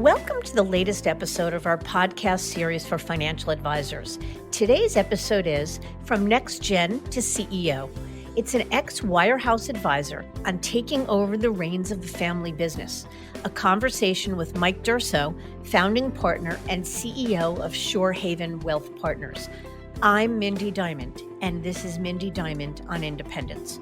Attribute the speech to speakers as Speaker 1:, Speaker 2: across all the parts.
Speaker 1: Welcome to the latest episode of our podcast series for financial advisors. Today's episode is From Next Gen to CEO. It's an ex-Wirehouse advisor on taking over the reins of the family business. A conversation with Mike Durso, founding partner and CEO of Shorehaven Wealth Partners. I'm Mindy Diamond, and this is Mindy Diamond on Independence.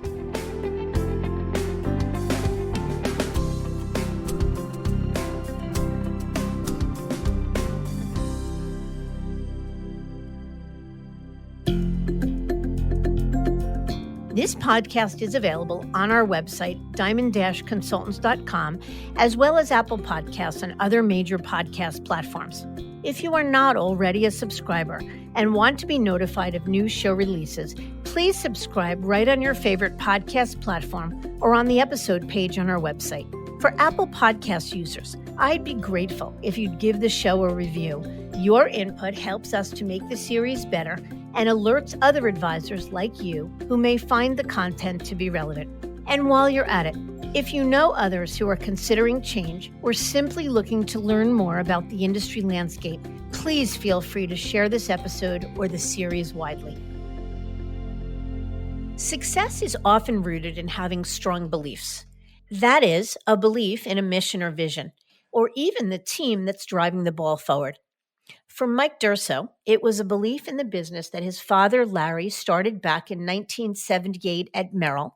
Speaker 1: This podcast is available on our website, diamond-consultants.com, as well as Apple Podcasts and other major podcast platforms. If you are not already a subscriber and want to be notified of new show releases, please subscribe right on your favorite podcast platform or on the episode page on our website. For Apple Podcast users, I'd be grateful if you'd give the show a review. Your input helps us to make the series better and alerts other advisors like you who may find the content to be relevant. And while you're at it, if you know others who are considering change or simply looking to learn more about the industry landscape, please feel free to share this episode or the series widely. Success is often rooted in having strong beliefs. That is, a belief in a mission or vision, or even the team that's driving the ball forward. For Mike Durso, it was a belief in the business that his father, Larry, started back in 1978 at Merrill,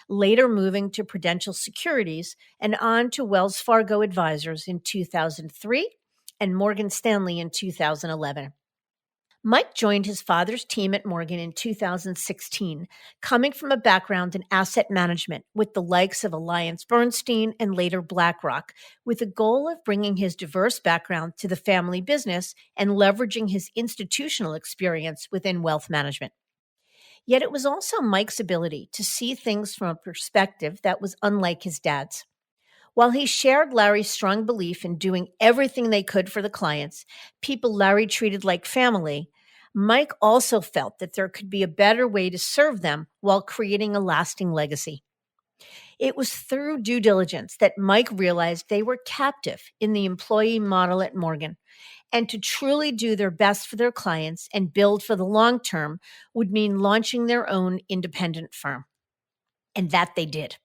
Speaker 1: later moving to Prudential Securities and on to Wells Fargo Advisors in 2003 and Morgan Stanley in 2011. Mike joined his father's team at Morgan in 2016, coming from a background in asset management with the likes of AllianceBernstein and later BlackRock, with the goal of bringing his diverse background to the family business and leveraging his institutional experience within wealth management. Yet it was also Mike's ability to see things from a perspective that was unlike his dad's. While he shared Larry's strong belief in doing everything they could for the clients, people Larry treated like family, Mike also felt that there could be a better way to serve them while creating a lasting legacy. It was through due diligence that Mike realized they were captive in the employee model at Morgan, and to truly do their best for their clients and build for the long term would mean launching their own independent firm. And that they did.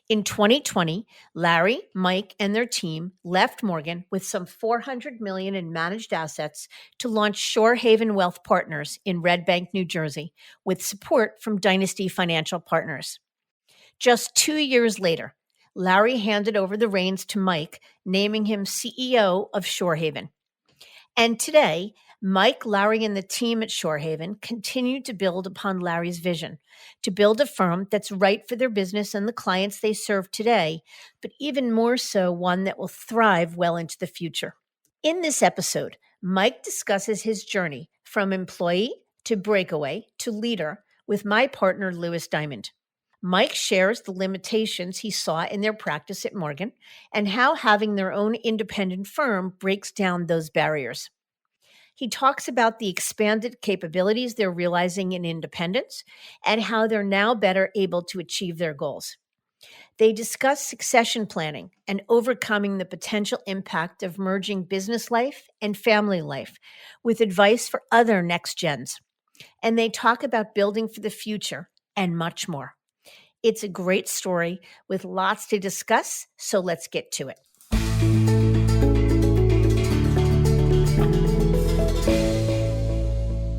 Speaker 1: In 2020, Larry, Mike, and their team left Morgan with some $400 million in managed assets to launch Shorehaven Wealth Partners in Red Bank, New Jersey, with support from Dynasty Financial Partners. Just 2 years later, Larry handed over the reins to Mike, naming him CEO of Shorehaven. And today, Mike, Larry, and the team at Shorehaven continue to build upon Larry's vision to build a firm that's right for their business and the clients they serve today, but even more so one that will thrive well into the future. In this episode, Mike discusses his journey from employee to breakaway to leader with my partner, Lewis Diamond. Mike shares the limitations he saw in their practice at Morgan and how having their own independent firm breaks down those barriers. He talks about the expanded capabilities they're realizing in independence and how they're now better able to achieve their goals. They discuss succession planning and overcoming the potential impact of merging business life and family life with advice for other next gens. And they talk about building for the future and much more. It's a great story with lots to discuss, so let's get to it.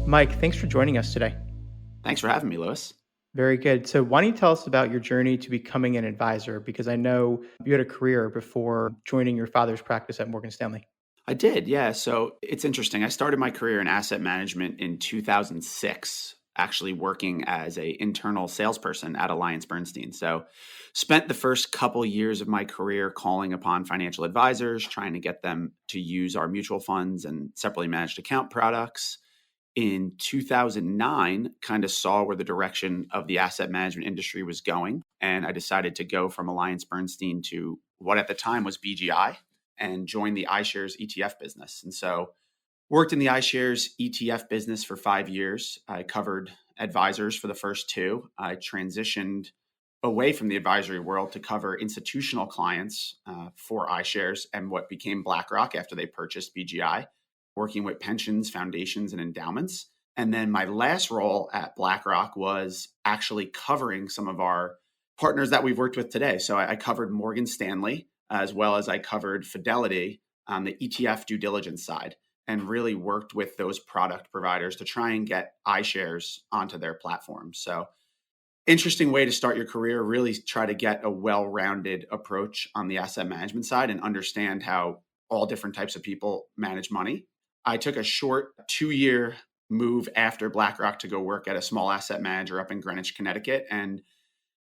Speaker 2: Mike, thanks for joining us today.
Speaker 3: Thanks for having me, Lewis.
Speaker 2: Very good. So why don't you tell us about your journey to becoming an advisor? Because I know you had a career before joining your father's practice at Morgan Stanley.
Speaker 3: I did, yeah. So it's interesting. I started my career in asset management in 2006, actually working as an internal salesperson at AllianceBernstein. So spent the first couple years of my career calling upon financial advisors, trying to get them to use our mutual funds and separately managed account products. In 2009, kind of saw where the direction of the asset management industry was going. And I decided to go from AllianceBernstein to what at the time was BGI and join the iShares ETF business. And so worked in the iShares ETF business for 5 years. I covered advisors for the first 2. I transitioned away from the advisory world to cover institutional clients for iShares and what became BlackRock after they purchased BGI, working with pensions, foundations, and endowments. And then my last role at BlackRock was actually covering some of our partners that we've worked with today. So I covered Morgan Stanley, as well as I covered Fidelity on the ETF due diligence side, and really worked with those product providers to try and get iShares onto their platform. So interesting way to start your career, really try to get a well-rounded approach on the asset management side and understand how all different types of people manage money. I took a short 2-year move after BlackRock to go work at a small asset manager up in Greenwich, Connecticut. And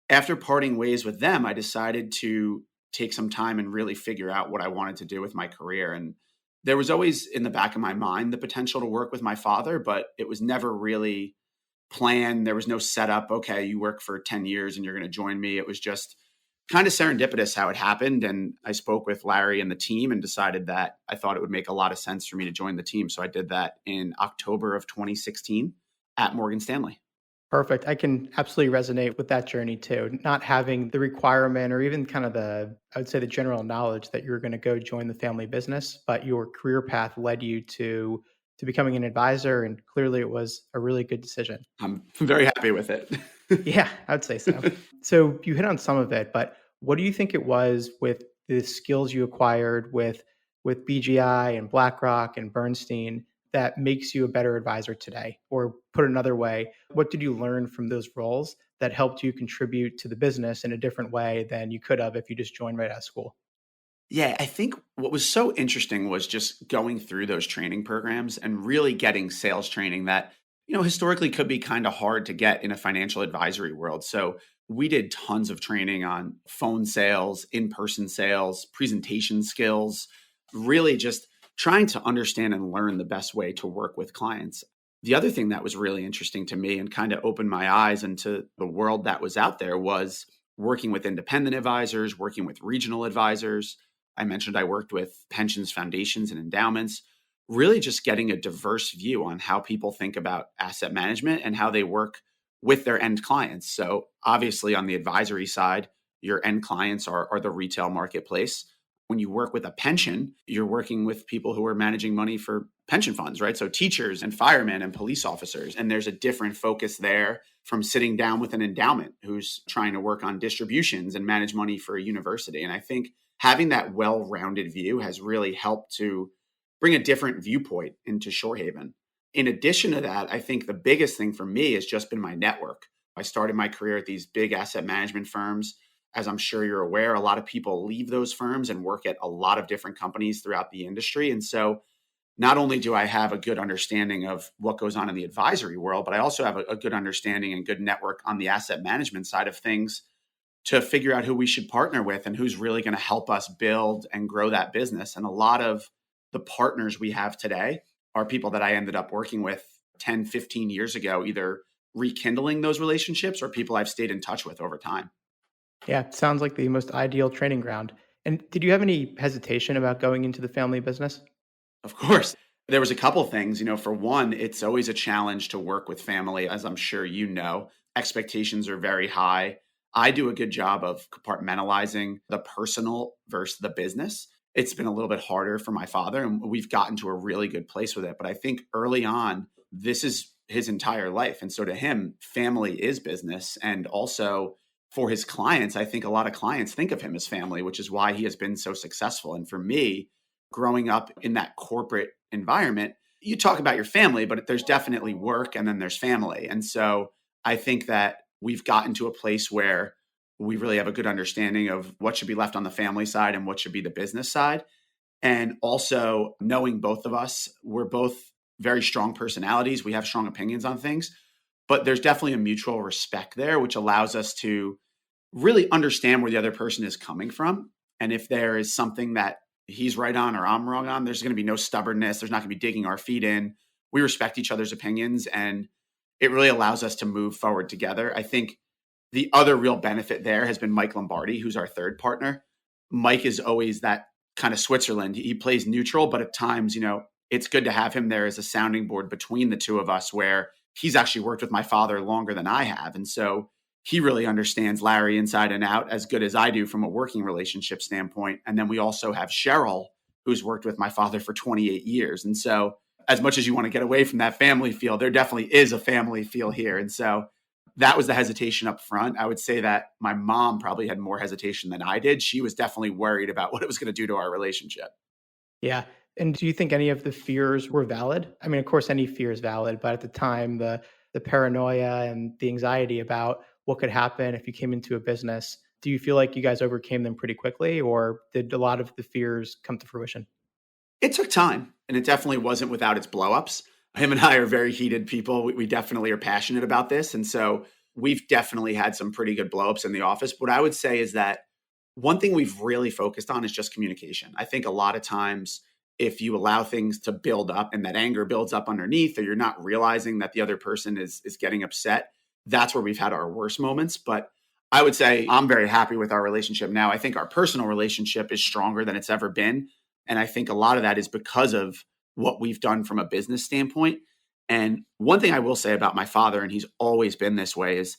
Speaker 3: after parting ways with them, I decided to take some time and really figure out what I wanted to do with my career. And there was always in the back of my mind the potential to work with my father, but it was never really planned. There was no setup. Okay, you work for 10 years and you're going to join me. It was just kind of serendipitous how it happened. And I spoke with Larry and the team and decided that I thought it would make a lot of sense for me to join the team. So I did that in October of 2016 at Morgan Stanley.
Speaker 2: Perfect. I can absolutely resonate with that journey too. Not having the requirement or even kind of I would say the general knowledge that you're going to go join the family business, but your career path led you to becoming an advisor. And clearly it was a really good decision.
Speaker 3: I'm very happy with it.
Speaker 2: Yeah, I would say so. So you hit on some of it, but what do you think it was with the skills you acquired with BGI and BlackRock and Bernstein that makes you a better advisor today? Or put another way, what did you learn from those roles that helped you contribute to the business in a different way than you could have if you just joined right out of school?
Speaker 3: Yeah, I think what was so interesting was just going through those training programs and really getting sales training that, historically could be kind of hard to get in a financial advisory world. So we did tons of training on phone sales, in-person sales, presentation skills, really just trying to understand and learn the best way to work with clients. The other thing that was really interesting to me and kind of opened my eyes into the world that was out there was working with independent advisors, working with regional advisors. I mentioned I worked with pensions, foundations, and endowments, really just getting a diverse view on how people think about asset management and how they work with their end clients. So obviously on the advisory side, your end clients are the retail marketplace. When you work with a pension, you're working with people who are managing money for pension funds, right? So teachers and firemen and police officers. And there's a different focus there from sitting down with an endowment who's trying to work on distributions and manage money for a university. And I think having that well-rounded view has really helped to bring a different viewpoint into Shorehaven. In addition to that, I think the biggest thing for me has just been my network. I started my career at these big asset management firms. As I'm sure you're aware, a lot of people leave those firms and work at a lot of different companies throughout the industry. And so not only do I have a good understanding of what goes on in the advisory world, but I also have a good understanding and good network on the asset management side of things to figure out who we should partner with and who's really going to help us build and grow that business. And a lot of the partners we have today are people that I ended up working with 10, 15 years ago, either rekindling those relationships or people I've stayed in touch with over time.
Speaker 2: Yeah, it sounds like the most ideal training ground. And did you have any hesitation about going into the family business?
Speaker 3: Of course. There was a couple things. For one, it's always a challenge to work with family, as I'm sure you know. Expectations are very high. I do a good job of compartmentalizing the personal versus the business. It's been a little bit harder for my father, and we've gotten to a really good place with it. But I think early on, this is his entire life. And so to him, family is business. And also for his clients, I think a lot of clients think of him as family, which is why he has been so successful. And for me, growing up in that corporate environment, you talk about your family, but there's definitely work and then there's family. And so I think that we've gotten to a place where we really have a good understanding of what should be left on the family side and what should be the business side. And also knowing both of us, we're both very strong personalities. We have strong opinions on things, but there's definitely a mutual respect there, which allows us to really understand where the other person is coming from. And if there is something that he's right on or I'm wrong on, there's going to be no stubbornness. There's not going to be digging our feet in. We respect each other's opinions, and it really allows us to move forward together. I think the other real benefit there has been Mike Lombardi, who's our third partner. Mike is always that kind of Switzerland. He plays neutral, but at times, it's good to have him there as a sounding board between the two of us, where he's actually worked with my father longer than I have. And so he really understands Larry inside and out as good as I do from a working relationship standpoint. And then we also have Cheryl, who's worked with my father for 28 years. And so as much as you want to get away from that family feel, there definitely is a family feel here. And so that was the hesitation up front. I would say that my mom probably had more hesitation than I did. She was definitely worried about what it was going to do to our relationship.
Speaker 2: Yeah. And do you think any of the fears were valid? I mean, of course, any fear is valid, but at the time, the paranoia and the anxiety about what could happen if you came into a business, do you feel like you guys overcame them pretty quickly, or did a lot of the fears come to fruition?
Speaker 3: It took time, and it definitely wasn't without its blowups. Him and I are very heated people. We definitely are passionate about this. And so we've definitely had some pretty good blowups in the office. What I would say is that one thing we've really focused on is just communication. I think a lot of times, if you allow things to build up and that anger builds up underneath, or you're not realizing that the other person is getting upset, that's where we've had our worst moments. But I would say I'm very happy with our relationship now. I think our personal relationship is stronger than it's ever been. And I think a lot of that is because of what we've done from a business standpoint. And one thing I will say about my father, and he's always been this way, is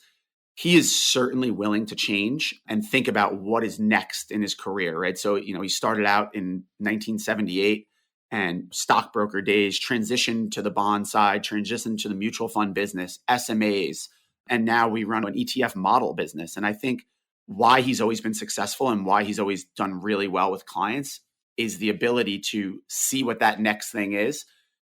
Speaker 3: he is certainly willing to change and think about what is next in his career, right? So, he started out in 1978 and stockbroker days, transitioned to the bond side, transitioned to the mutual fund business, SMAs, and now we run an ETF model business. And I think why he's always been successful and why he's always done really well with clients is the ability to see what that next thing is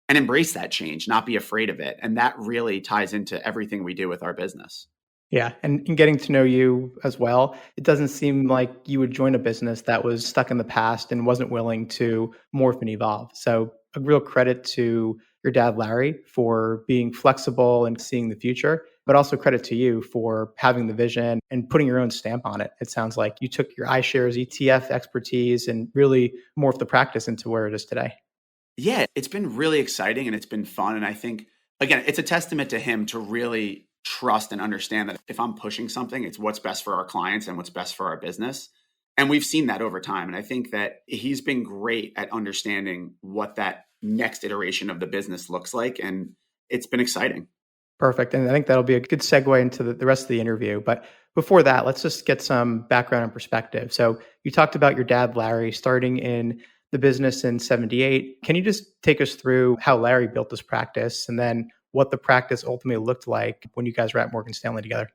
Speaker 3: and embrace that change, not be afraid of it. And that really ties into everything we do with our business.
Speaker 2: Yeah. And in getting to know you as well, it doesn't seem like you would join a business that was stuck in the past and wasn't willing to morph and evolve. So a real credit to your dad, Larry, for being flexible and seeing the future, but also credit to you for having the vision and putting your own stamp on it. It sounds like you took your iShares ETF expertise and really morphed the practice into where it is today.
Speaker 3: Yeah, it's been really exciting and it's been fun. And I think, again, it's a testament to him to really trust and understand that if I'm pushing something, it's what's best for our clients and what's best for our business. And we've seen that over time. And I think that he's been great at understanding what that next iteration of the business looks like. And it's been exciting.
Speaker 2: Perfect. And I think that'll be a good segue into the rest of the interview. But before that, let's just get some background and perspective. So you talked about your dad, Larry, starting in the business in 78. Can you just take us through how Larry built this practice and then what the practice ultimately looked like when you guys were at Morgan Stanley together?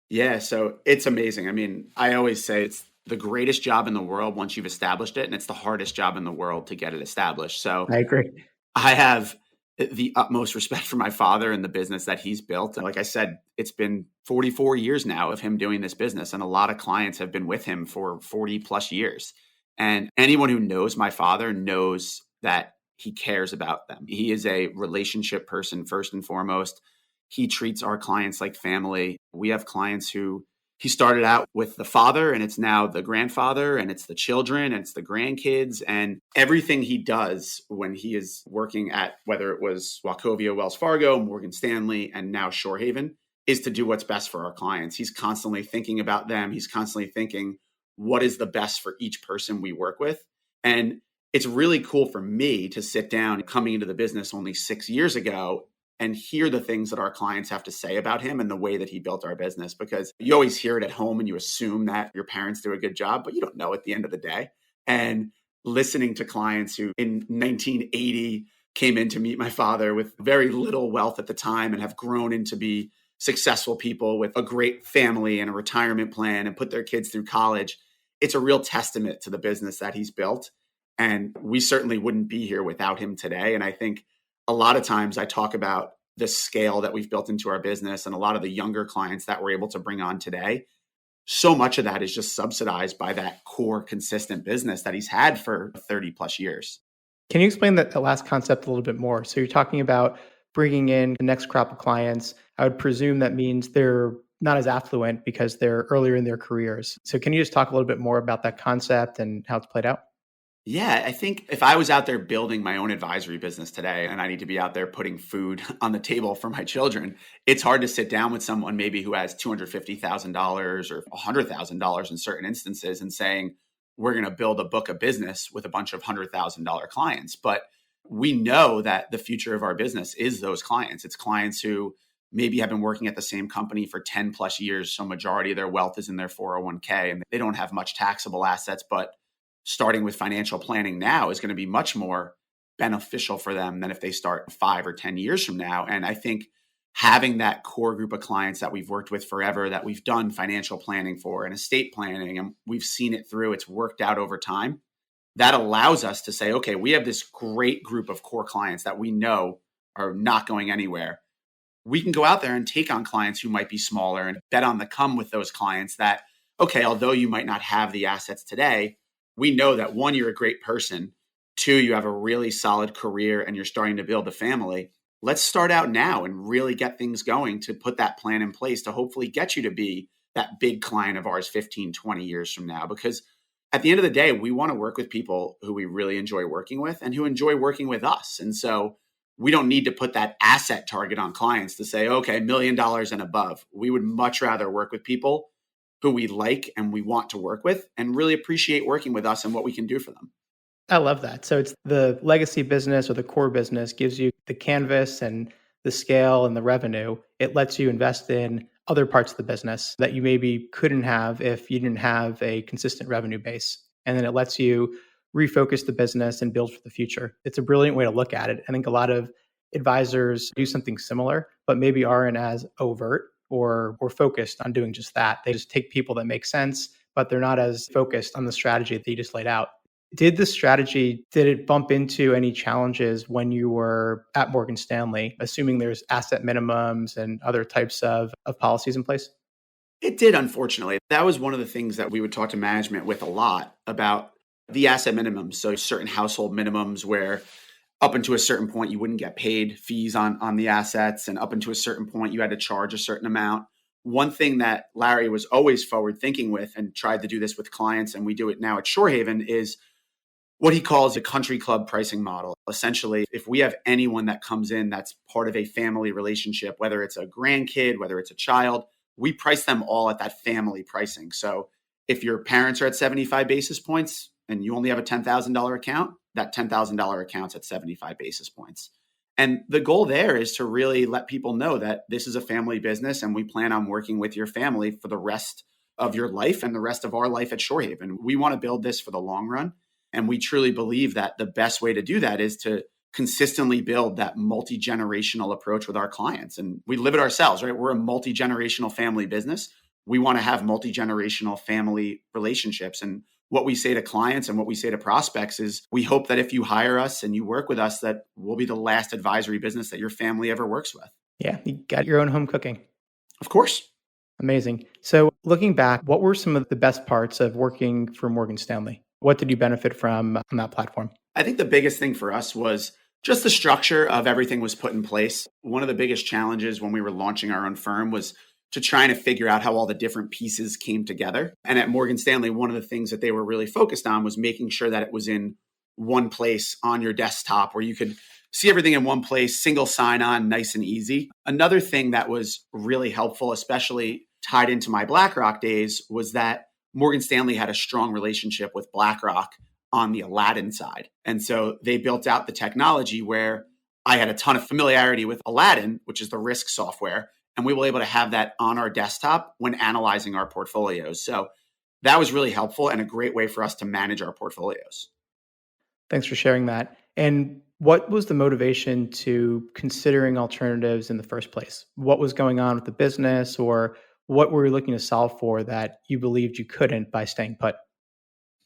Speaker 3: Yeah, so it's amazing. I mean, I always say it's the greatest job in the world once you've established it, and it's the hardest job in the world to get it established. So
Speaker 2: I agree.
Speaker 3: I have the utmost respect for my father and the business that he's built. And like I said, it's been 44 years now of him doing this business, and a lot of clients have been with him for 40 plus years. And anyone who knows my father knows that he cares about them. He is a relationship person first and foremost. He treats our clients like family. We have clients who he started out with the father, and it's now the grandfather, and it's the children, and it's the grandkids, and everything he does when he is working at, whether it was Wachovia, Wells Fargo, Morgan Stanley, and now Shorehaven, is to do what's best for our clients. He's constantly thinking about them. He's constantly thinking, what is the best for each person we work with? And it's really cool for me to sit down coming into the business only 6 years ago and hear the things that our clients have to say about him and the way that he built our business, because you always hear it at home and you assume that your parents do a good job, but you don't know at the end of the day. And listening to clients who in 1980 came in to meet my father with very little wealth at the time and have grown into be successful people with a great family and a retirement plan and put their kids through college, it's a real testament to the business that he's built. And we certainly wouldn't be here without him today. And I think a lot of times I talk about the scale that we've built into our business and a lot of the younger clients that we're able to bring on today. So much of that is just subsidized by that core consistent business that he's had for 30 plus years.
Speaker 2: Can you explain that the last concept a little bit more? So you're talking about bringing in the next crop of clients. I would presume that means they're not as affluent because they're earlier in their careers. So can you just talk a little bit more about that concept and how it's played out?
Speaker 3: Yeah, I think if I was out there building my own advisory business today and I need to be out there putting food on the table for my children, it's hard to sit down with someone maybe who has $250,000 or $100,000 in certain instances and saying, we're going to build a book of business with a bunch of $100,000 clients. But we know that the future of our business is those clients. It's clients who maybe have been working at the same company for 10 plus years. So majority of their wealth is in their 401k and they don't have much taxable assets, but starting with financial planning now is going to be much more beneficial for them than if they start 5 or 10 years from now. And I think having that core group of clients that we've worked with forever, that we've done financial planning for and estate planning, and we've seen it through, it's worked out over time. That allows us to say, okay, we have this great group of core clients that we know are not going anywhere. We can go out there and take on clients who might be smaller and bet on the come with those clients that, okay, although you might not have the assets today, we know that 1, you're a great person. 2, you have a really solid career and you're starting to build a family. Let's start out now and really get things going to put that plan in place to hopefully get you to be that big client of ours 15, 20 years from now. Because at the end of the day, we want to work with people who we really enjoy working with and who enjoy working with us. And so we don't need to put that asset target on clients to say, okay, $1 million and above. We would much rather work with people who we like and we want to work with and really appreciate working with us and what we can do for them.
Speaker 2: I love that. So it's the legacy business or the core business gives you the canvas and the scale and the revenue. It lets you invest in other parts of the business that you maybe couldn't have if you didn't have a consistent revenue base. And then it lets you refocus the business and build for the future. It's a brilliant way to look at it. I think a lot of advisors do something similar, but maybe aren't as overt or focused on doing just that. They just take people that make sense, but they're not as focused on the strategy that you just laid out. Did it bump into any challenges when you were at Morgan Stanley, assuming there's asset minimums and other types of policies in place?
Speaker 3: It did, unfortunately. That was one of the things that we would talk to management with a lot about the asset minimums. So certain household minimums where up until a certain point, you wouldn't get paid fees on the assets. And up until a certain point, you had to charge a certain amount. One thing that Larry was always forward thinking with and tried to do this with clients, and we do it now at Shorehaven, is what he calls a country club pricing model. Essentially, if we have anyone that comes in that's part of a family relationship, whether it's a grandkid, whether it's a child, we price them all at that family pricing. So if your parents are at 75 basis points and you only have a $10,000 account, that $10,000 account's at 75 basis points. And the goal there is to really let people know that this is a family business and we plan on working with your family for the rest of your life and the rest of our life at Shorehaven. We want to build this for the long run. And we truly believe that the best way to do that is to consistently build that multi-generational approach with our clients. And we live it ourselves, right? We're a multi-generational family business. We want to have multi-generational family relationships. And what we say to clients and what we say to prospects is we hope that if you hire us and you work with us, that we'll be the last advisory business that your family ever works with.
Speaker 2: Yeah, you got your own home cooking.
Speaker 3: Of course.
Speaker 2: Amazing. So looking back, what were some of the best parts of working for Morgan Stanley? What did you benefit from on that platform?
Speaker 3: I think the biggest thing for us was just the structure of everything was put in place. One of the biggest challenges when we were launching our own firm was to trying to figure out how all the different pieces came together. And at Morgan Stanley, one of the things that they were really focused on was making sure that it was in one place on your desktop where you could see everything in one place, single sign-on, nice and easy. Another thing that was really helpful, especially tied into my BlackRock days, was that Morgan Stanley had a strong relationship with BlackRock on the Aladdin side. And so they built out the technology where I had a ton of familiarity with Aladdin, which is the risk software. And we were able to have that on our desktop when analyzing our portfolios. So that was really helpful and a great way for us to manage our portfolios.
Speaker 2: Thanks for sharing that. And what was the motivation to considering alternatives in the first place? What was going on with the business, or what were you looking to solve for that you believed you couldn't by staying put?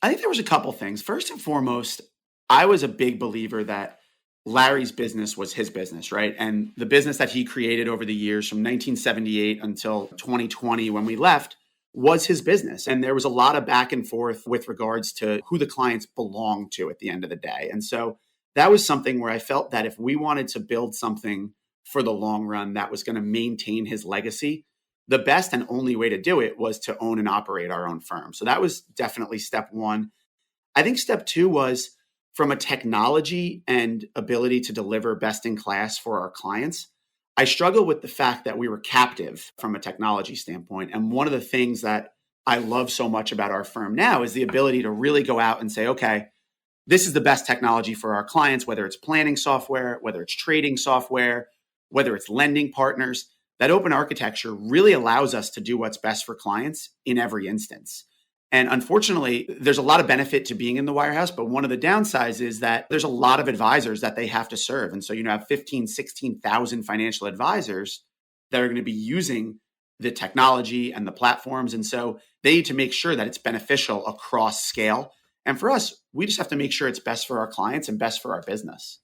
Speaker 3: I think there was a couple things. First and foremost, I was a big believer that Larry's business was his business, right? And the business that he created over the years from 1978 until 2020 when we left was his business. And there was a lot of back and forth with regards to who the clients belonged to at the end of the day. And so that was something where I felt that if we wanted to build something for the long run that was going to maintain his legacy, the best and only way to do it was to own and operate our own firm. So that was definitely step one. I think step two was from a technology and ability to deliver best in class for our clients. I struggle with the fact that we were captive from a technology standpoint. And one of the things that I love so much about our firm now is the ability to really go out and say, okay, this is the best technology for our clients, whether it's planning software, whether it's trading software, whether it's lending partners. that open architecture really allows us to do what's best for clients in every instance. And unfortunately, there's a lot of benefit to being in the wirehouse, but one of the downsides is that there's a lot of advisors that they have to serve. And so, have 15, 16,000 financial advisors that are going to be using the technology and the platforms. And so they need to make sure that it's beneficial across scale. And for us, we just have to make sure it's best for our clients and best for our business.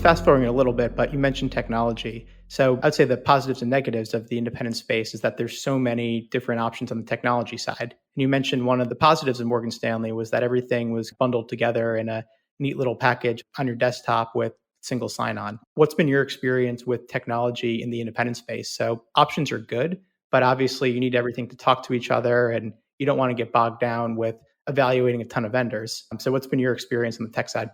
Speaker 2: Fast forwarding a little bit, but you mentioned technology. So I'd say the positives and negatives of the independent space is that there's so many different options on the technology side. And you mentioned one of the positives of Morgan Stanley was that everything was bundled together in a neat little package on your desktop with single sign-on. What's been your experience with technology in the independent space? So options are good, but obviously you need everything to talk to each other and you don't want to get bogged down with evaluating a ton of vendors. So what's been your experience on the tech side?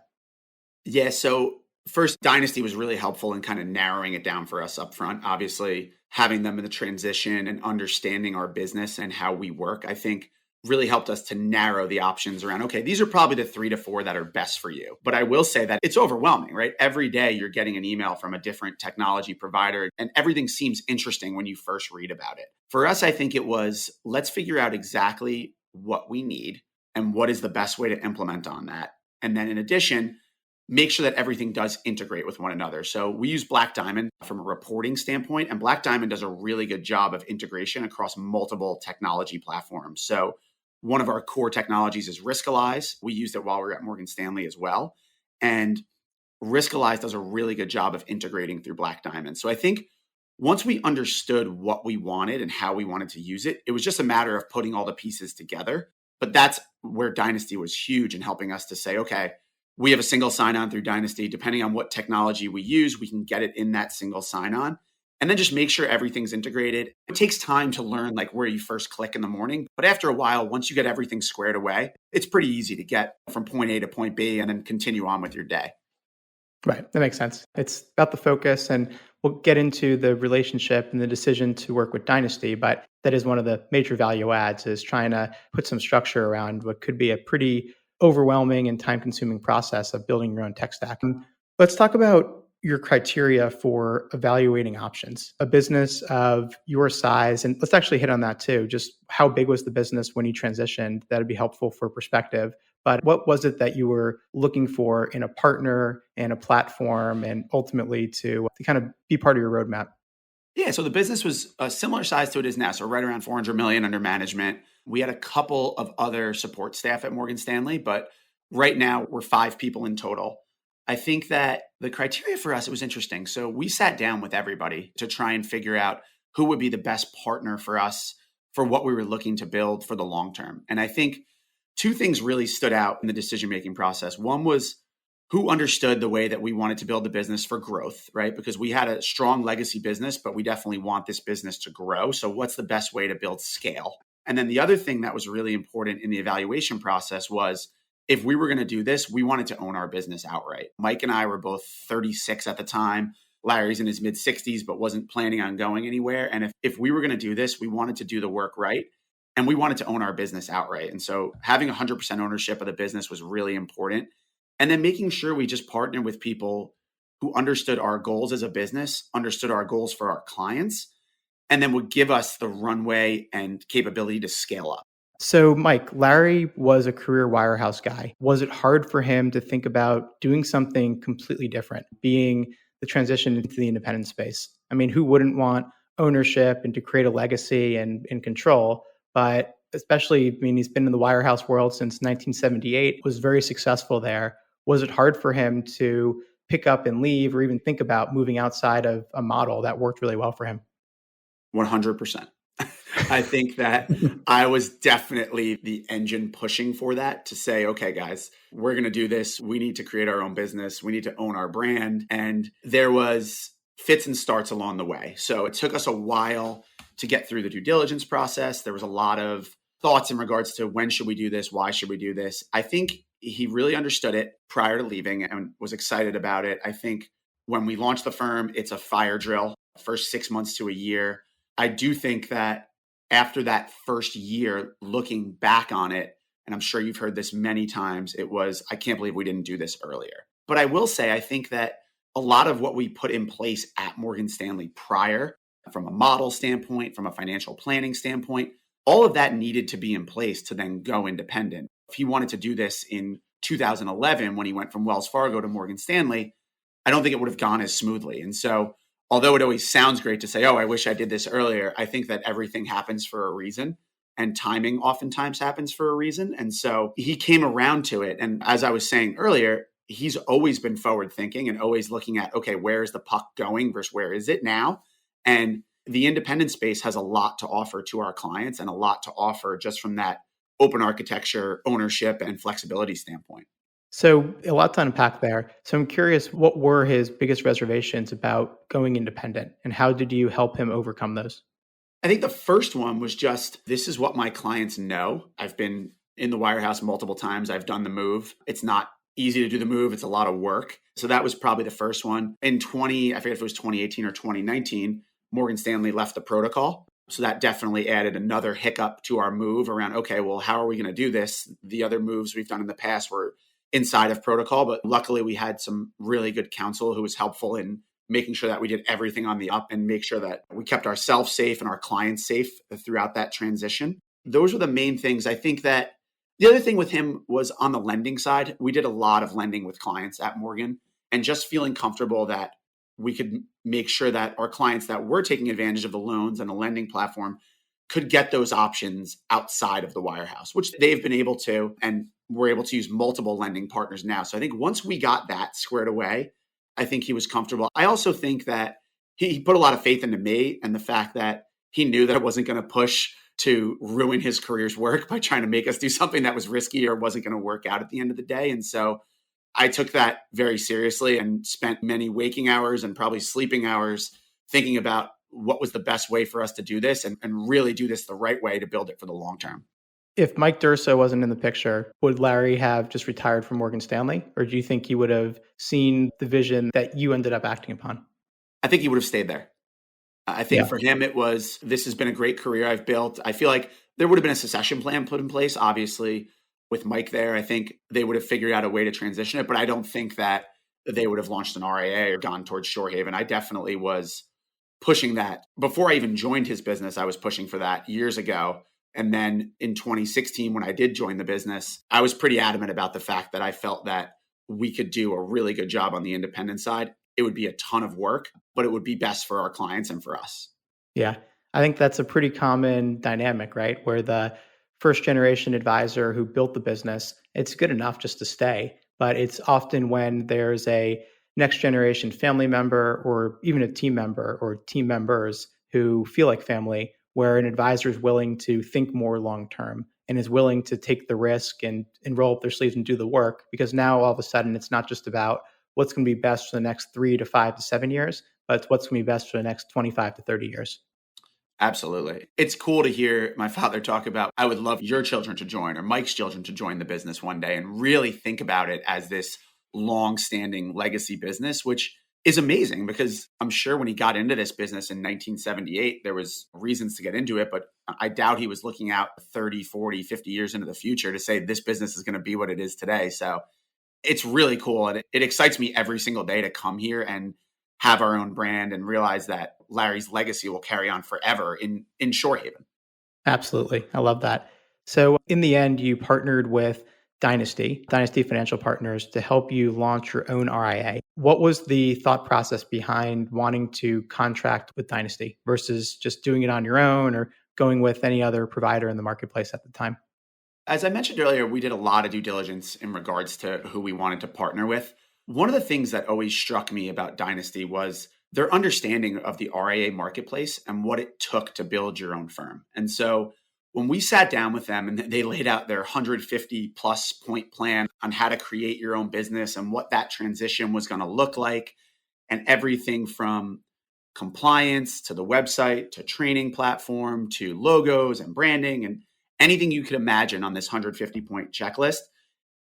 Speaker 3: Yeah, so first, Dynasty was really helpful in kind of narrowing it down for us up front. Obviously, having them in the transition and understanding our business and how we work, I think really helped us to narrow the options around, okay, these are probably the 3 to 4 that are best for you. But I will say that it's overwhelming, right? Every day you're getting an email from a different technology provider and everything seems interesting when you first read about it. For us, I think it was, let's figure out exactly what we need and what is the best way to implement on that. And then in addition, make sure that everything does integrate with one another. So we use Black Diamond from a reporting standpoint, and Black Diamond does a really good job of integration across multiple technology platforms. So one of our core technologies is Riskalyze. We used it while we were at Morgan Stanley as well. And Riskalyze does a really good job of integrating through Black Diamond. So I think once we understood what we wanted and how we wanted to use it, it was just a matter of putting all the pieces together. But that's where Dynasty was huge in helping us to say, okay, we have a single sign-on through Dynasty. Depending on what technology we use, we can get it in that single sign-on. And then just make sure everything's integrated. It takes time to learn like where you first click in the morning. But after a while, once you get everything squared away, it's pretty easy to get from point A to point B and then continue on with your day.
Speaker 2: Right. That makes sense. It's about the focus, and we'll get into the relationship and the decision to work with Dynasty, but that is one of the major value adds is trying to put some structure around what could be a pretty overwhelming and time-consuming process of building your own tech stack. And let's talk about your criteria for evaluating options. A business of your size, and let's actually hit on that too, just how big was the business when you transitioned? That'd be helpful for perspective. But what was it that you were looking for in a partner and a platform and ultimately to kind of be part of your roadmap?
Speaker 3: Yeah, so the business was a similar size to it is now. So right around 400 million under management. We had a couple of other support staff at Morgan Stanley, but right now we're 5 people in total. I think that the criteria for us, it was interesting. So we sat down with everybody to try and figure out who would be the best partner for us for what we were looking to build for the long term. And I think 2 things really stood out in the decision-making process. One was who understood the way that we wanted to build the business for growth, right? Because we had a strong legacy business, but we definitely want this business to grow. So what's the best way to build scale? And then the other thing that was really important in the evaluation process was if we were going to do this, we wanted to own our business outright. Mike and I were both 36 at the time. Larry's in his mid 60s, but wasn't planning on going anywhere. And if we were going to do this, we wanted to do the work right. And we wanted to own our business outright. And so having 100% ownership of the business was really important. And then making sure we just partnered with people who understood our goals as a business, understood our goals for our clients, and then would give us the runway and capability to scale up.
Speaker 2: So, Mike, Larry was a career wirehouse guy. Was it hard for him to think about doing something completely different, being the transition into the independent space? I mean, who wouldn't want ownership and to create a legacy and control? But especially, I mean, he's been in the wirehouse world since 1978, was very successful there. Was it hard for him to pick up and leave or even think about moving outside of a model that worked really well for him?
Speaker 3: 100%. I think that I was definitely the engine pushing for that to say, okay, guys, we're going to do this. We need to create our own business. We need to own our brand. And there was fits and starts along the way. So it took us a while to get through the due diligence process. There was a lot of thoughts in regards to when should we do this? Why should we do this? I think he really understood it prior to leaving and was excited about it. I think when we launched the firm, it's a fire drill, first 6 months to a year. I do think that after that first year, looking back on it and I'm sure you've heard this many times, it was, I can't believe we didn't do this earlier. But I will say, I think that a lot of what we put in place at Morgan Stanley prior, from a model standpoint, from a financial planning standpoint, all of that needed to be in place to then go independent. If he wanted to do this in 2011, when he went from Wells Fargo to Morgan Stanley, I don't think it would have gone as smoothly. And so, although it always sounds great to say, oh, I wish I did this earlier, I think that everything happens for a reason. And timing oftentimes happens for a reason. And so he came around to it. And as I was saying earlier, he's always been forward thinking and always looking at, okay, where is the puck going versus where is it now? And the independent space has a lot to offer to our clients and a lot to offer just from that open architecture, ownership, and flexibility standpoint.
Speaker 2: So a lot to unpack there. So I'm curious, what were his biggest reservations about going independent, and how did you help him overcome those?
Speaker 3: I think the first one was just, this is what my clients know. I've been in the wirehouse multiple times. I've done the move. It's not easy to do the move. It's a lot of work. So that was probably the first one. In I forget if it was 2018 or 2019, Morgan Stanley left the protocol. So that definitely added another hiccup to our move around, okay, well, how are we going to do this? The other moves we've done in the past were inside of protocol, but luckily we had some really good counsel who was helpful in making sure that we did everything on the up and make sure that we kept ourselves safe and our clients safe throughout that transition. Those were the main things. I think that the other thing with him was on the lending side. We did a lot of lending with clients at Morgan, and just feeling comfortable that we could make sure that our clients that were taking advantage of the loans and the lending platform could get those options outside of the wirehouse, which they've been able to, and we're able to use multiple lending partners now. So I think once we got that squared away, I think he was comfortable. I also think that he put a lot of faith into me and the fact that he knew that I wasn't going to push to ruin his career's work by trying to make us do something that was risky or wasn't going to work out at the end of the day. And so I took that very seriously and spent many waking hours and probably sleeping hours thinking about what was the best way for us to do this and really do this the right way to build it for the long term.
Speaker 2: If Mike Durso wasn't in the picture, would Larry have just retired from Morgan Stanley? Or do you think he would have seen the vision that you ended up acting upon?
Speaker 3: I think he would have stayed there. I think for him, it was, this has been a great career I've built. I feel like there would have been a succession plan put in place. Obviously, with Mike there, I think they would have figured out a way to transition it, but I don't think that they would have launched an RIA or gone towards Shorehaven. I definitely was pushing that. Before I even joined his business, I was pushing for that years ago. And then in 2016, when I did join the business, I was pretty adamant about the fact that I felt that we could do a really good job on the independent side. It would be a ton of work, but it would be best for our clients and for us.
Speaker 2: Yeah, I think that's a pretty common dynamic, right? Where the first generation advisor who built the business, it's good enough just to stay, but it's often when there's a next generation family member or even a team member or team members who feel like family, where an advisor is willing to think more long term and is willing to take the risk and roll up their sleeves and do the work. Because now all of a sudden, it's not just about what's going to be best for the next 3 to 5 to 7 years, but it's what's going to be best for the next 25 to 30 years.
Speaker 3: Absolutely. It's cool to hear my father talk about, I would love your children to join or Mike's children to join the business one day and really think about it as this long-standing legacy business, which is amazing because I'm sure when he got into this business in 1978, there was reasons to get into it, but I doubt he was looking out 30, 40, 50 years into the future to say this business is going to be what it is today. So it's really cool. And it excites me every single day to come here and have our own brand and realize that Larry's legacy will carry on forever in Shorehaven.
Speaker 2: Absolutely. I love that. So in the end, you partnered with Dynasty Financial Partners to help you launch your own RIA. What was the thought process behind wanting to contract with Dynasty versus just doing it on your own or going with any other provider in the marketplace at the time?
Speaker 3: As I mentioned earlier, we did a lot of due diligence in regards to who we wanted to partner with. One of the things that always struck me about Dynasty was their understanding of the RIA marketplace and what it took to build your own firm. And so when we sat down with them and they laid out their 150 plus point plan on how to create your own business and what that transition was going to look like, and everything from compliance to the website to training platform to logos and branding and anything you could imagine on this 150 point checklist,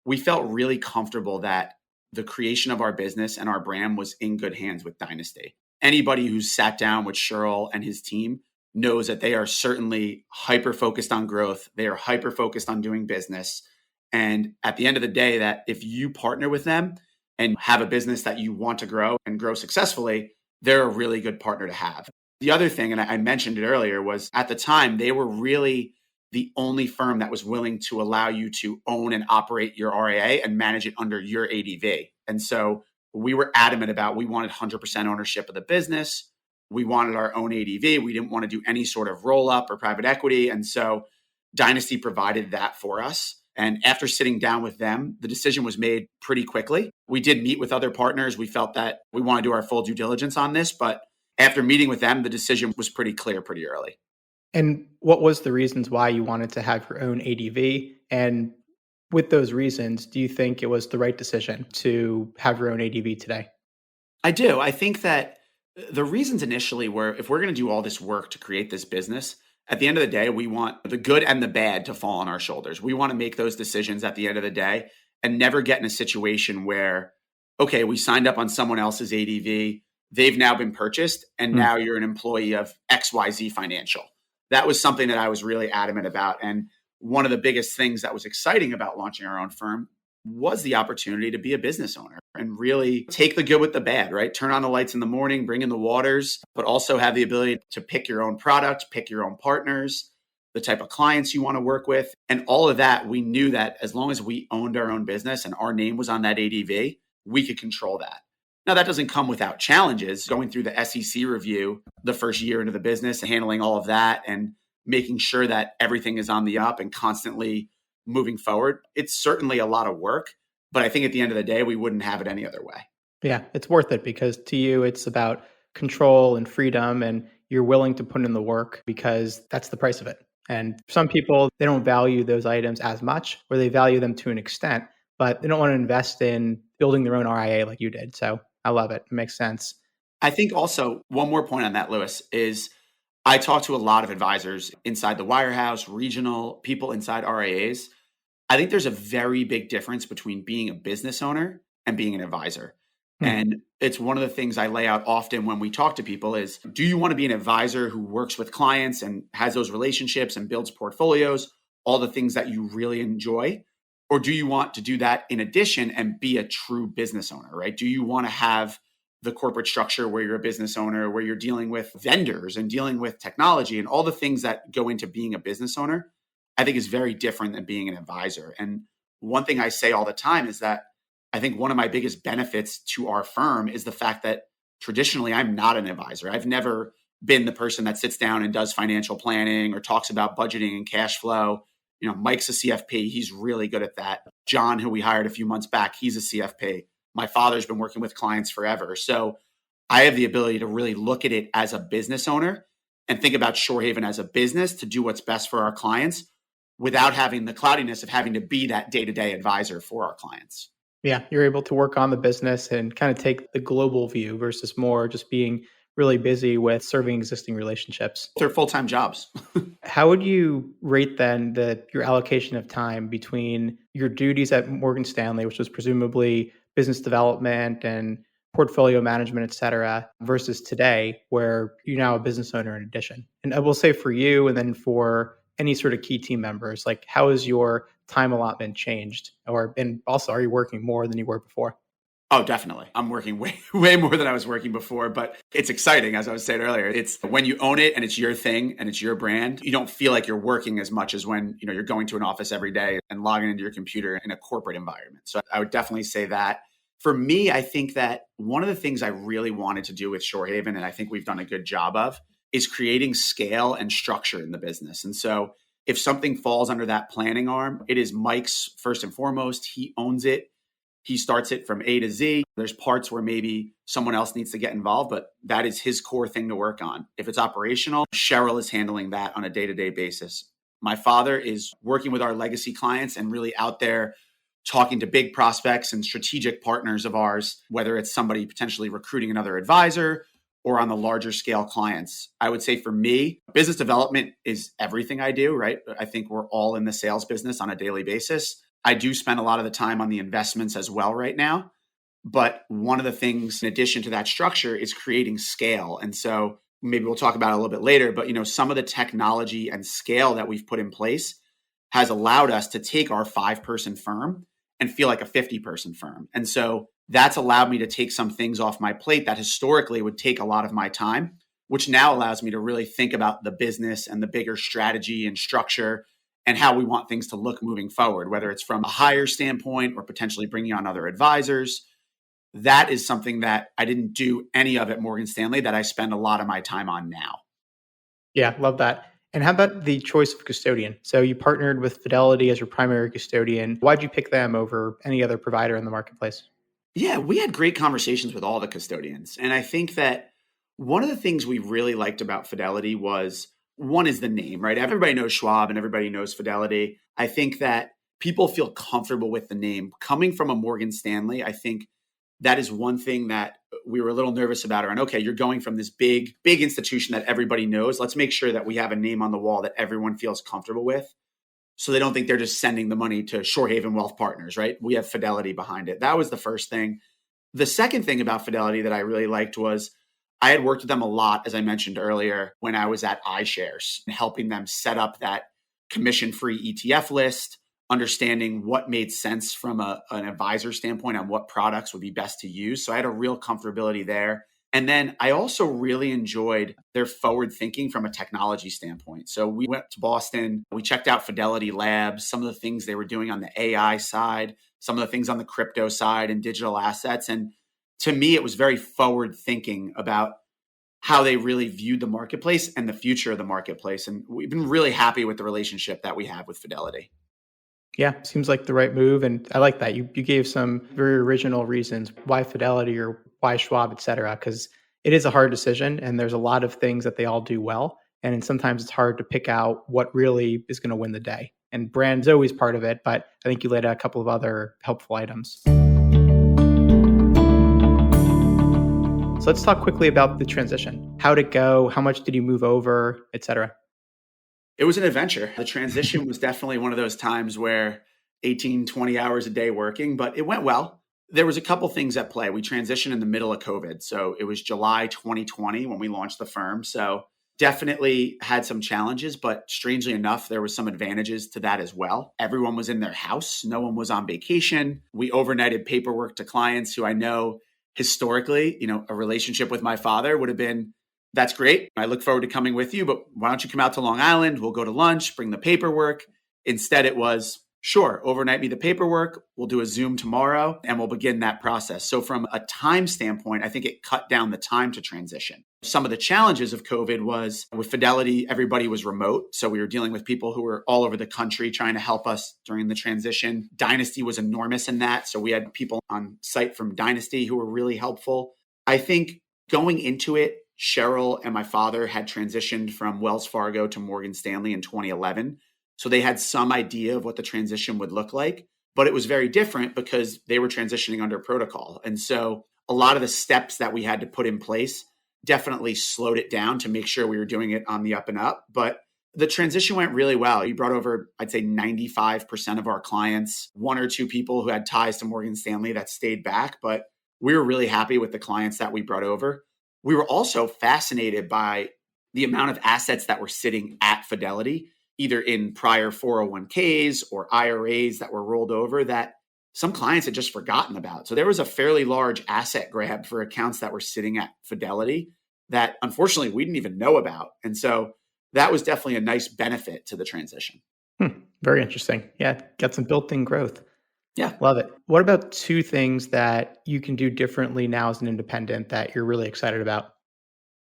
Speaker 3: we felt really comfortable that the creation of our business and our brand was in good hands with Dynasty. Anybody who's sat down with Cheryl and his team knows that they are certainly hyper-focused on growth. They are hyper-focused on doing business. And at the end of the day, that if you partner with them and have a business that you want to grow and grow successfully, they're a really good partner to have. The other thing, and I mentioned it earlier, was at the time, they were really the only firm that was willing to allow you to own and operate your RIA and manage it under your ADV. And so we were adamant about, we wanted 100% ownership of the business. We wanted our own ADV. We didn't want to do any sort of roll up or private equity. And so Dynasty provided that for us. And after sitting down with them, the decision was made pretty quickly. We did meet with other partners. We felt that we want to do our full due diligence on this, but after meeting with them, the decision was pretty clear pretty early.
Speaker 2: And what was the reasons why you wanted to have your own ADV? And with those reasons, do you think it was the right decision to have your own ADV today?
Speaker 3: I do. I think that the reasons initially were, if we're going to do all this work to create this business, at the end of the day, we want the good and the bad to fall on our shoulders. We want to make those decisions at the end of the day and never get in a situation where, okay, we signed up on someone else's ADV, they've now been purchased, and now you're an employee of XYZ Financial. That was something that I was really adamant about. And one of the biggest things that was exciting about launching our own firm was the opportunity to be a business owner and really take the good with the bad, right? Turn on the lights in the morning, bring in the waters, but also have the ability to pick your own product, pick your own partners, the type of clients you want to work with. And all of that, we knew that as long as we owned our own business and our name was on that ADV, we could control that. Now, that doesn't come without challenges. Going through the SEC review the first year into the business and handling all of that and making sure that everything is on the up and constantly moving forward. It's certainly a lot of work, but I think at the end of the day, we wouldn't have it any other way.
Speaker 2: Yeah, it's worth it because to you, it's about control and freedom, and you're willing to put in the work because that's the price of it. And some people, they don't value those items as much, or they value them to an extent, but they don't want to invest in building their own RIA like you did. So I love it. It makes sense.
Speaker 3: I think also one more point on that, Lewis, is I talk to a lot of advisors inside the wirehouse, regional, people inside RIAs. I think there's a very big difference between being a business owner and being an advisor. And it's one of the things I lay out often when we talk to people is, do you want to be an advisor who works with clients and has those relationships and builds portfolios, all the things that you really enjoy? Or do you want to do that in addition and be a true business owner, right? Do you want to have the corporate structure where you're a business owner, where you're dealing with vendors and dealing with technology and all the things that go into being a business owner? I think is very different than being an advisor. And one thing I say all the time is that I think one of my biggest benefits to our firm is the fact that traditionally I'm not an advisor. I've never been the person that sits down and does financial planning or talks about budgeting and cash flow. You know, Mike's a CFP. He's really good at that. John, who we hired a few months back, he's a CFP. My father's been working with clients forever. So I have the ability to really look at it as a business owner and think about Shorehaven as a business to do what's best for our clients without having the cloudiness of having to be that day-to-day advisor for our clients.
Speaker 2: Yeah, you're able to work on the business and kind of take the global view versus more just being really busy with serving existing relationships.
Speaker 3: They're full-time jobs.
Speaker 2: How would you rate then your allocation of time between your duties at Morgan Stanley, which was presumably business development and portfolio management, et cetera, versus today where you're now a business owner in addition? And I will say for you and then for any sort of key team members, like how has your time allotment changed? And also, are you working more than you were before?
Speaker 3: Oh, definitely. I'm working way more than I was working before, but it's exciting. As I was saying earlier, it's when you own it and it's your thing and it's your brand, you don't feel like you're working as much as when, you're going to an office every day and logging into your computer in a corporate environment. So I would definitely say that. For me, I think that one of the things I really wanted to do with Shorehaven, and I think we've done a good job of, is creating scale and structure in the business. And so if something falls under that planning arm, it is Mike's first and foremost. He owns it. He starts it from A to Z. There's parts where maybe someone else needs to get involved, but that is his core thing to work on. If it's operational, Cheryl is handling that on a day-to-day basis. My father is working with our legacy clients and really out there talking to big prospects and strategic partners of ours, whether it's somebody potentially recruiting another advisor or on the larger scale clients. I would say for me, business development is everything I do, right? I think we're all in the sales business on a daily basis. I do spend a lot of the time on the investments as well right now. But one of the things in addition to that structure is creating scale. And so maybe we'll talk about it a little bit later, but some of the technology and scale that we've put in place has allowed us to take our 5-person firm and feel like a 50-person firm. And so that's allowed me to take some things off my plate that historically would take a lot of my time, which now allows me to really think about the business and the bigger strategy and structure and how we want things to look moving forward, whether it's from a hire standpoint or potentially bringing on other advisors. That is something that I didn't do any of at Morgan Stanley that I spend a lot of my time on now.
Speaker 2: Yeah, love that. And how about the choice of custodian? So you partnered with Fidelity as your primary custodian. Why'd you pick them over any other provider in the marketplace?
Speaker 3: Yeah, we had great conversations with all the custodians. And I think that one of the things we really liked about Fidelity was, one is the name, right? Everybody knows Schwab and everybody knows Fidelity. I think that people feel comfortable with the name. Coming from a Morgan Stanley, I think that is one thing that we were a little nervous about around, okay, you're going from this big institution that everybody knows. Let's make sure that we have a name on the wall that everyone feels comfortable with, so they don't think they're just sending the money to Shorehaven Wealth Partners, right? We have Fidelity behind it. That was the first thing. The second thing about Fidelity that I really liked was I had worked with them a lot, as I mentioned earlier, when I was at iShares, helping them set up that commission-free ETF list, understanding what made sense from an advisor standpoint on what products would be best to use. So I had a real comfortability there. And then I also really enjoyed their forward thinking from a technology standpoint. So we went to Boston, we checked out Fidelity Labs, some of the things they were doing on the AI side, some of the things on the crypto side and digital assets. And to me, it was very forward thinking about how they really viewed the marketplace and the future of the marketplace. And we've been really happy with the relationship that we have with Fidelity.
Speaker 2: Yeah, seems like the right move. And I like that. You gave some very original reasons why Fidelity or why Schwab, et cetera, because it is a hard decision and there's a lot of things that they all do well. And sometimes it's hard to pick out what really is going to win the day. And brand's always part of it, but I think you laid out a couple of other helpful items. So let's talk quickly about the transition. How'd it go? How much did you move over, et cetera?
Speaker 3: It was an adventure. The transition was definitely one of those times where 18, 20 hours a day working, but it went well. There was a couple things at play. We transitioned in the middle of COVID. So it was July 2020 when we launched the firm. So definitely had some challenges, but strangely enough, there was some advantages to that as well. Everyone was in their house. No one was on vacation. We overnighted paperwork to clients who I know historically, a relationship with my father would have been, that's great. I look forward to coming with you, but why don't you come out to Long Island? We'll go to lunch, bring the paperwork. Instead, it was, sure, overnight me the paperwork. We'll do a Zoom tomorrow and we'll begin that process. So from a time standpoint, I think it cut down the time to transition. Some of the challenges of COVID was with Fidelity, everybody was remote. So we were dealing with people who were all over the country trying to help us during the transition. Dynasty was enormous in that. So we had people on site from Dynasty who were really helpful. I think going into it, Cheryl and my father had transitioned from Wells Fargo to Morgan Stanley in 2011. So they had some idea of what the transition would look like, but it was very different because they were transitioning under protocol. And so a lot of the steps that we had to put in place definitely slowed it down to make sure we were doing it on the up and up. But the transition went really well. You brought over, I'd say 95% of our clients, one or two people who had ties to Morgan Stanley that stayed back, but we were really happy with the clients that we brought over. We were also fascinated by the amount of assets that were sitting at Fidelity, either in prior 401ks or IRAs that were rolled over that some clients had just forgotten about. So there was a fairly large asset grab for accounts that were sitting at Fidelity that unfortunately we didn't even know about. And so that was definitely a nice benefit to the transition.
Speaker 2: Very interesting. Yeah, got some built-in growth.
Speaker 3: Yeah.
Speaker 2: Love it. What about two things that you can do differently now as an independent that you're really excited about?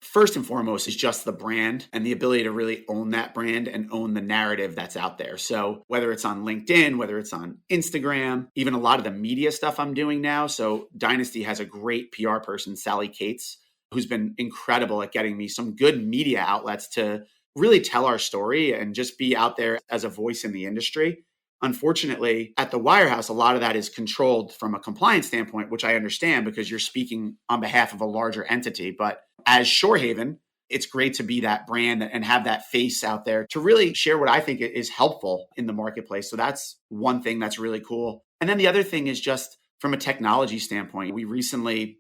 Speaker 3: First and foremost is just the brand and the ability to really own that brand and own the narrative that's out there. So whether it's on LinkedIn, whether it's on Instagram, even a lot of the media stuff I'm doing now. So Dynasty has a great PR person, Sally Cates, who's been incredible at getting me some good media outlets to really tell our story and just be out there as a voice in the industry. Unfortunately, at the Wirehouse, a lot of that is controlled from a compliance standpoint, which I understand because you're speaking on behalf of a larger entity. But as Shorehaven, it's great to be that brand and have that face out there to really share what I think is helpful in the marketplace. So that's one thing that's really cool. And then the other thing is just from a technology standpoint, we recently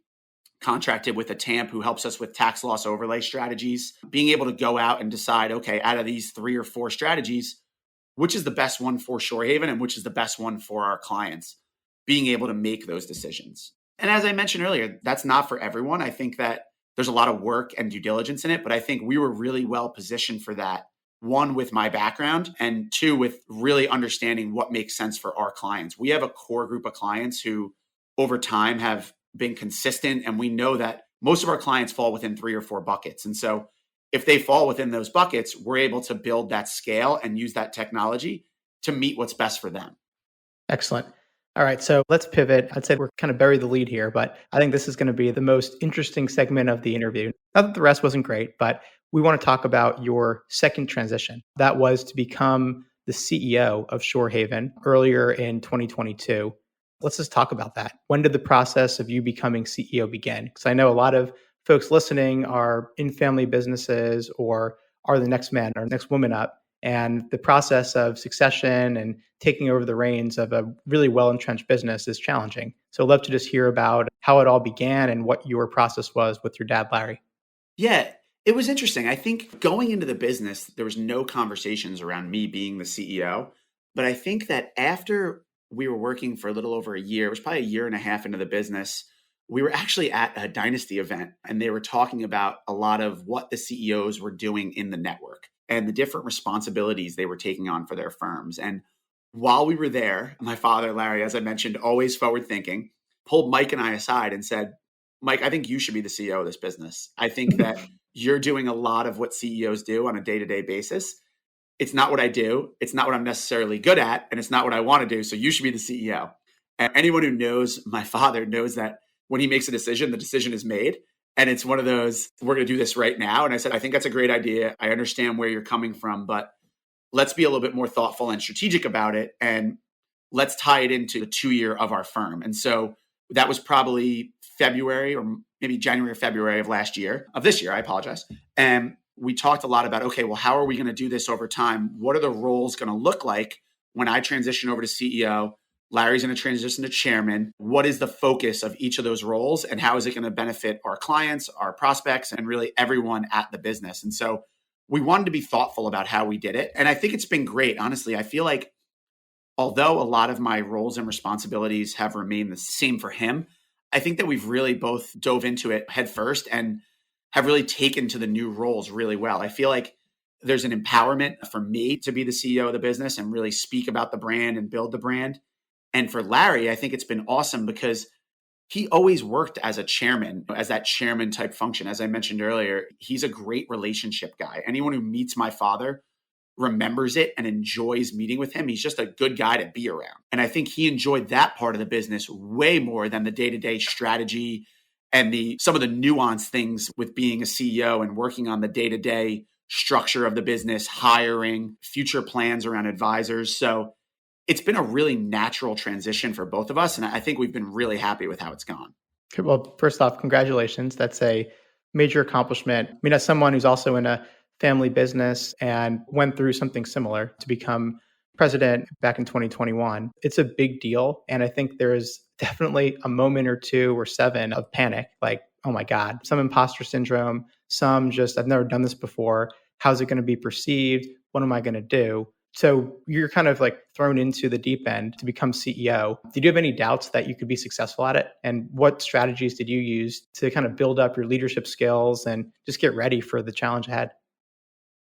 Speaker 3: contracted with a TAMP who helps us with tax loss overlay strategies, being able to go out and decide, okay, out of these 3 or 4 strategies, which is the best one for Shorehaven and which is the best one for our clients, being able to make those decisions. And as I mentioned earlier, that's not for everyone. I think that there's a lot of work and due diligence in it, but I think we were really well positioned for that. One, with my background, and two, with really understanding what makes sense for our clients. We have a core group of clients who over time have been consistent, and we know that most of our clients fall within 3 or 4 buckets. And so if they fall within those buckets, we're able to build that scale and use that technology to meet what's best for them.
Speaker 2: Excellent. All right, so let's pivot. I'd say we're kind of bury the lead here, but I think this is going to be the most interesting segment of the interview. Not that the rest wasn't great, but we want to talk about your second transition. That was to become the CEO of Shorehaven earlier in 2022. Let's just talk about that. When did the process of you becoming CEO begin? Because I know a lot of folks listening are in family businesses or are the next man or next woman up. And the process of succession and taking over the reins of a really well-entrenched business is challenging. So I'd love to just hear about how it all began and what your process was with your dad, Larry.
Speaker 3: Yeah, it was interesting. I think going into the business, there was no conversations around me being the CEO. But I think that after we were working for a little over a year, it was probably a year and a half into the business, we were actually at a Dynasty event, and they were talking about a lot of what the CEOs were doing in the network and the different responsibilities they were taking on for their firms. And while we were there, my father, Larry, as I mentioned, always forward thinking, pulled Mike and I aside and said, Mike, I think you should be the CEO of this business. I think that you're doing a lot of what CEOs do on a day-to-day basis. It's not what I do. It's not what I'm necessarily good at. And it's not what I want to do. So you should be the CEO. And anyone who knows my father knows that when he makes a decision, the decision is made. And it's one of those, we're going to do this right now. And I said, I think that's a great idea. I understand where you're coming from, but let's be a little bit more thoughtful and strategic about it. And let's tie it into the 2-year of our firm. And so that was probably February or maybe January or February of this year, I apologize. And we talked a lot about, okay, well, how are we going to do this over time? What are the roles going to look like when I transition over to CEO? Larry's going to transition to chairman. What is the focus of each of those roles and how is it going to benefit our clients, our prospects, and really everyone at the business? And so we wanted to be thoughtful about how we did it. And I think it's been great. Honestly, I feel like although a lot of my roles and responsibilities have remained the same for him, I think that we've really both dove into it head first and have really taken to the new roles really well. I feel like there's an empowerment for me to be the CEO of the business and really speak about the brand and build the brand. And for Larry, I think it's been awesome because he always worked as a chairman, as that chairman type function. As I mentioned earlier, he's a great relationship guy. Anyone who meets my father remembers it and enjoys meeting with him. He's just a good guy to be around. And I think he enjoyed that part of the business way more than the day-to-day strategy and some of the nuanced things with being a CEO and working on the day-to-day structure of the business, hiring, future plans around advisors. So it's been a really natural transition for both of us. And I think we've been really happy with how it's gone.
Speaker 2: Okay, well, first off, congratulations. That's a major accomplishment. I mean, as someone who's also in a family business and went through something similar to become president back in 2021, it's a big deal. And I think there is definitely a moment or 2 or 7 of panic, like, oh my God, some imposter syndrome, some just, I've never done this before. How's it going to be perceived? What am I going to do? So you're kind of like thrown into the deep end to become CEO. Did you have any doubts that you could be successful at it? And what strategies did you use to kind of build up your leadership skills and just get ready for the challenge ahead?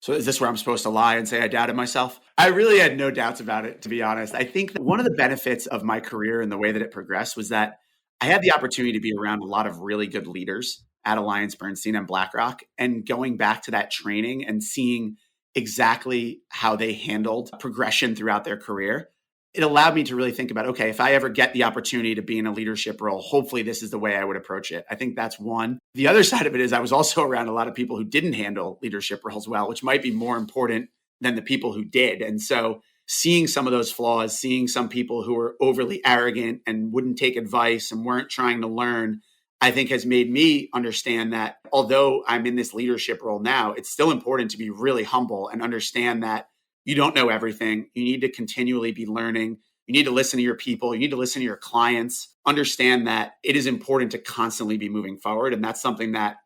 Speaker 3: So is this where I'm supposed to lie and say I doubted myself? I really had no doubts about it, to be honest. I think that one of the benefits of my career and the way that it progressed was that I had the opportunity to be around a lot of really good leaders at AllianceBernstein and BlackRock, and going back to that training and seeing exactly how they handled progression throughout their career. It allowed me to really think about, okay, if I ever get the opportunity to be in a leadership role, hopefully this is the way I would approach it. I think that's one. The other side of it is I was also around a lot of people who didn't handle leadership roles well, which might be more important than the people who did. And so seeing some of those flaws, seeing some people who were overly arrogant and wouldn't take advice and weren't trying to learn, I think has made me understand that although I'm in this leadership role now, it's still important to be really humble and understand that you don't know everything. You need to continually be learning. You need to listen to your people. You need to listen to your clients. Understand that it is important to constantly be moving forward. And that's something that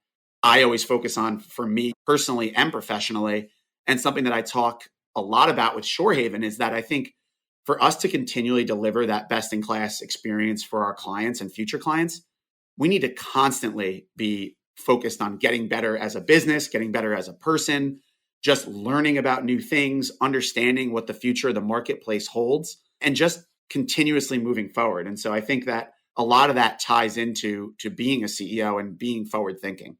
Speaker 3: I always focus on for me personally and professionally, and something that I talk a lot about with Shorehaven is that I think for us to continually deliver that best in class experience for our clients and future clients, we need to constantly be focused on getting better as a business, getting better as a person, just learning about new things, understanding what the future of the marketplace holds, and just continuously moving forward. And so I think that a lot of that ties into being a CEO and being forward thinking.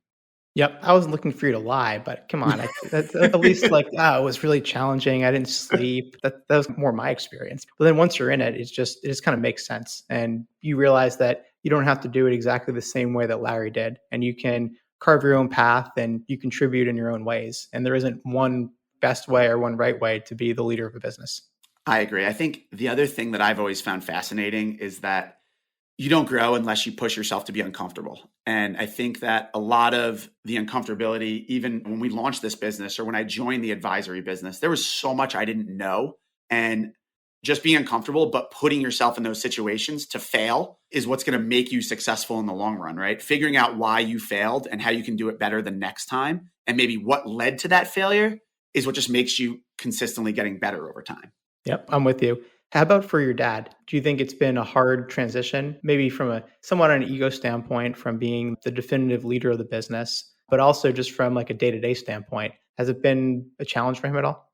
Speaker 2: Yep. I wasn't looking for you to lie, but come on. That's at least like, it was really challenging. I didn't sleep. That was more my experience. But then once you're in it, it just kind of makes sense. And you realize that you don't have to do it exactly the same way that Larry did. And you can carve your own path and you contribute in your own ways. And there isn't one best way or one right way to be the leader of a business.
Speaker 3: I agree. I think the other thing that I've always found fascinating is that you don't grow unless you push yourself to be uncomfortable. And I think that a lot of the uncomfortability, even when we launched this business or when I joined the advisory business, there was so much I didn't know. And just being uncomfortable, but putting yourself in those situations to fail is what's going to make you successful in the long run, right? Figuring out why you failed and how you can do it better the next time. And maybe what led to that failure is what just makes you consistently getting better over time.
Speaker 2: Yep, I'm with you. How about for your dad? Do you think it's been a hard transition, maybe from a somewhat an ego standpoint, from being the definitive leader of the business, but also just from like a day-to-day standpoint? Has it been a challenge for him at all?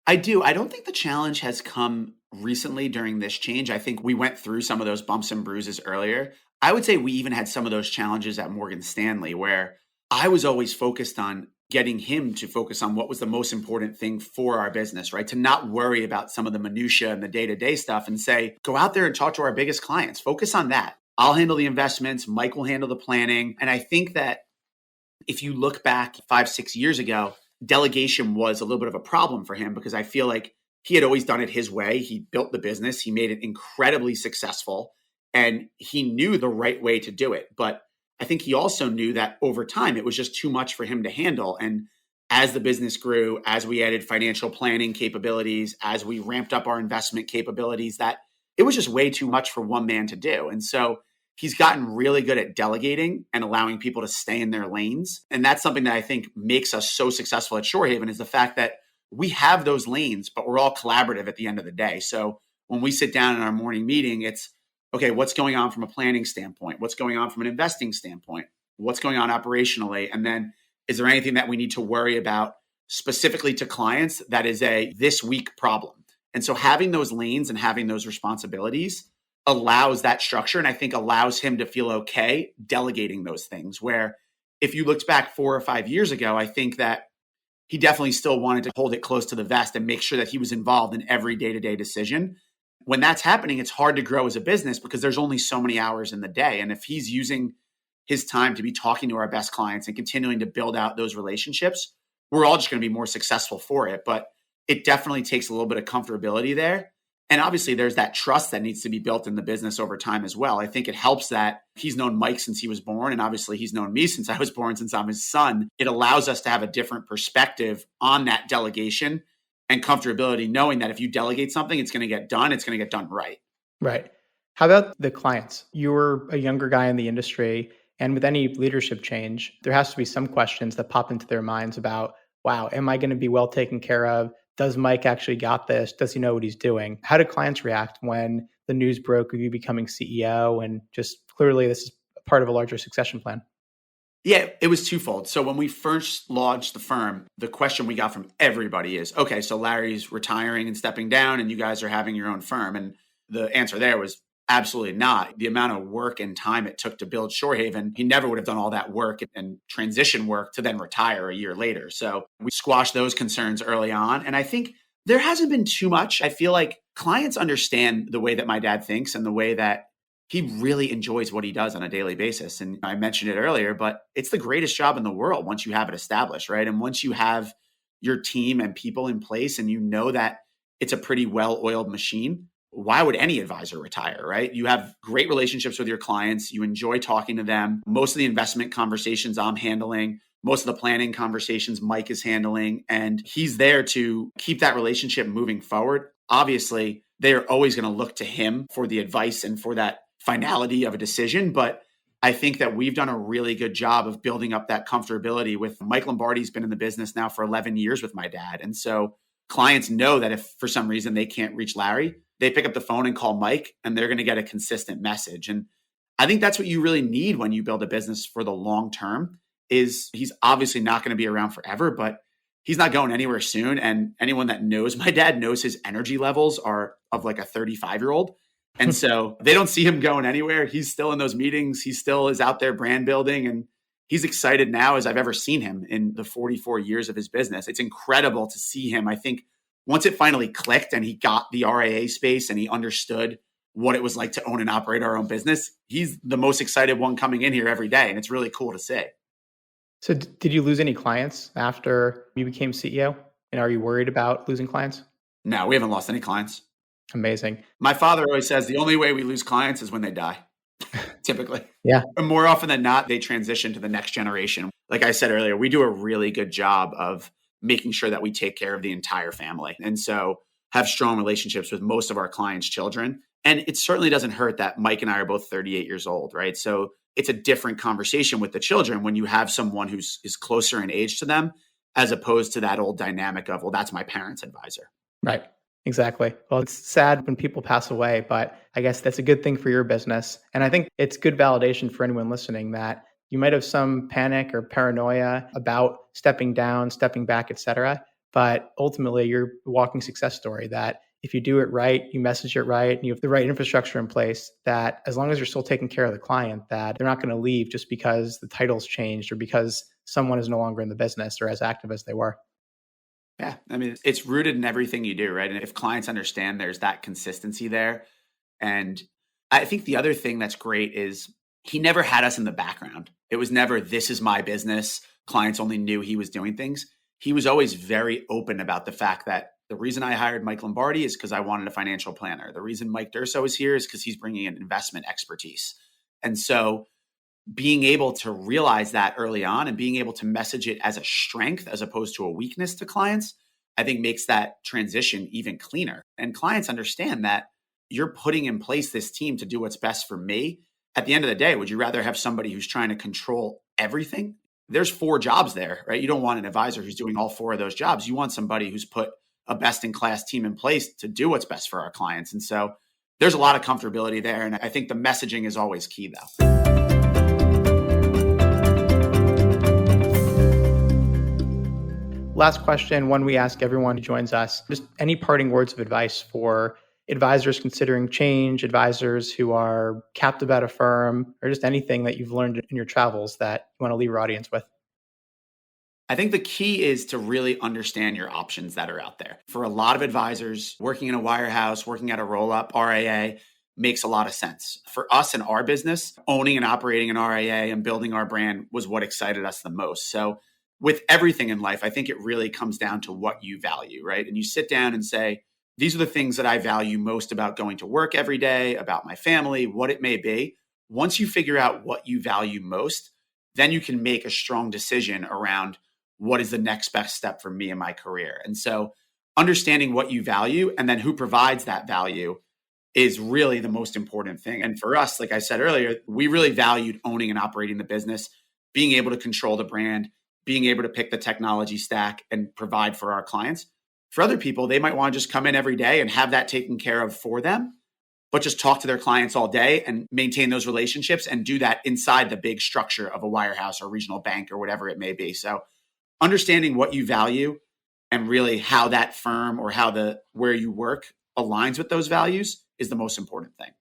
Speaker 3: I do. I don't think the challenge has come recently during this change. I think we went through some of those bumps and bruises earlier. I would say we even had some of those challenges at Morgan Stanley where I was always focused on getting him to focus on what was the most important thing for our business, right? To not worry about some of the minutia and the day-to-day stuff and say, go out there and talk to our biggest clients. Focus on that. I'll handle the investments. Mike will handle the planning. And I think that if you look back 5-6 years ago, delegation was a little bit of a problem for him because I feel like he had always done it his way. He built the business. He made it incredibly successful and he knew the right way to do it. But I think he also knew that over time, it was just too much for him to handle. And as the business grew, as we added financial planning capabilities, as we ramped up our investment capabilities, that it was just way too much for one man to do. And so he's gotten really good at delegating and allowing people to stay in their lanes. And that's something that I think makes us so successful at Shorehaven is the fact that we have those lanes, but we're all collaborative at the end of the day. So when we sit down in our morning meeting, it's, okay, what's going on from a planning standpoint? What's going on from an investing standpoint? What's going on operationally? And then is there anything that we need to worry about specifically to clients that is a this week problem? And so having those lanes and having those responsibilities allows that structure and I think allows him to feel okay delegating those things. Where if you looked back 4 or 5 years ago, I think that he definitely still wanted to hold it close to the vest and make sure that he was involved in every day-to-day decision. When that's happening, it's hard to grow as a business because there's only so many hours in the day. And if he's using his time to be talking to our best clients and continuing to build out those relationships, we're all just going to be more successful for it. But it definitely takes a little bit of comfortability there. And obviously there's that trust that needs to be built in the business over time as well. I think it helps that he's known Mike since he was born. And obviously he's known me since I was born, since I'm his son. It allows us to have a different perspective on that delegation and comfortability, knowing that if you delegate something, it's going to get done. It's going to get done right.
Speaker 2: Right. How about the clients? You're a younger guy in the industry, and with any leadership change, there has to be some questions that pop into their minds about, wow, am I going to be well taken care of? Does Mike actually got this? Does he know what he's doing? How do clients react when the news broke of you becoming CEO and just clearly this is part of a larger succession plan?
Speaker 3: Yeah, it was twofold. So when we first launched the firm, the question we got from everybody is, okay, so Larry's retiring and stepping down and you guys are having your own firm. And the answer there was absolutely not. The amount of work and time it took to build Shorehaven, he never would have done all that work and transition work to then retire a year later. So we squashed those concerns early on. And I think there hasn't been too much. I feel like clients understand the way that my dad thinks and the way that he really enjoys what he does on a daily basis. And I mentioned it earlier, but it's the greatest job in the world once you have it established, right? And once you have your team and people in place and you know that it's a pretty well-oiled machine, why would any advisor retire, right? You have great relationships with your clients. You enjoy talking to them. Most of the investment conversations I'm handling, most of the planning conversations Mike is handling, and he's there to keep that relationship moving forward. Obviously, they are always going to look to him for the advice and for that finality of a decision. But I think that we've done a really good job of building up that comfortability with Mike Lombardi's been in the business now for 11 years with my dad. And so clients know that if for some reason they can't reach Larry, they pick up the phone and call Mike, and they're going to get a consistent message. And I think that's what you really need when you build a business for the long term. Is he's obviously not going to be around forever, but he's not going anywhere soon. And anyone that knows my dad knows his energy levels are of like a 35-year-old. And so they don't see him going anywhere. He's still in those meetings. He still is out there brand building, and he's excited now as I've ever seen him in the 44 years of his business. It's incredible to see him. I think once it finally clicked and he got the RIA space and he understood what it was like to own and operate our own business, he's the most excited one coming in here every day. And it's really cool to see.
Speaker 2: So did you lose any clients after you became CEO? And are you worried about losing clients?
Speaker 3: No, we haven't lost any clients.
Speaker 2: Amazing.
Speaker 3: My father always says the only way we lose clients is when they die, typically.
Speaker 2: Yeah.
Speaker 3: And more often than not, they transition to the next generation. Like I said earlier, we do a really good job of making sure that we take care of the entire family. And so have strong relationships with most of our clients' children. And it certainly doesn't hurt that Mike and I are both 38 years old, right? So it's a different conversation with the children when you have someone who's is closer in age to them, as opposed to that old dynamic of, well, that's my parents' advisor.
Speaker 2: Right. Exactly. Well, it's sad when people pass away, but I guess that's a good thing for your business. And I think it's good validation for anyone listening that you might have some panic or paranoia about stepping down, stepping back, et cetera. But ultimately, you're a walking success story that if you do it right, you message it right, and you have the right infrastructure in place, that as long as you're still taking care of the client, that they're not going to leave just because the title's changed or because someone is no longer in the business or as active as they were.
Speaker 3: Yeah. I mean, it's rooted in everything you do, right? And if clients understand there's that consistency there. And I think the other thing that's great is he never had us in the background. It was never, this is my business. Clients only knew he was doing things. He was always very open about the fact that the reason I hired Mike Lombardi is because I wanted a financial planner. The reason Mike Durso is here is because he's bringing in investment expertise. And so being able to realize that early on and being able to message it as a strength as opposed to a weakness to clients, I think makes that transition even cleaner. And clients understand that you're putting in place this team to do what's best for me. At the end of the day, would you rather have somebody who's trying to control everything? There's 4 jobs there, right? You don't want an advisor who's doing all 4 of those jobs. You want somebody who's put a best-in-class team in place to do what's best for our clients. And so there's a lot of comfortability there. And I think the messaging is always key, though.
Speaker 2: Last question, one we ask everyone who joins us. Just any parting words of advice for advisors considering change, advisors who are captive at a firm, or just anything that you've learned in your travels that you want to leave your audience with?
Speaker 3: I think the key is to really understand your options that are out there. For a lot of advisors, working in a wirehouse, working at a roll-up RIA makes a lot of sense. For us in our business, owning and operating an RIA and building our brand was what excited us the most. So with everything in life, I think it really comes down to what you value, right? And you sit down and say, these are the things that I value most about going to work every day, about my family, what it may be. Once you figure out what you value most, then you can make a strong decision around what is the next best step for me in my career. And so understanding what you value and then who provides that value is really the most important thing. And for us, like I said earlier, we really valued owning and operating the business, being able to control the brand, being able to pick the technology stack and provide for our clients. For other people, they might want to just come in every day and have that taken care of for them, but just talk to their clients all day and maintain those relationships and do that inside the big structure of a wirehouse or regional bank or whatever it may be. So understanding what you value and really how that firm or where you work aligns with those values is the most important thing.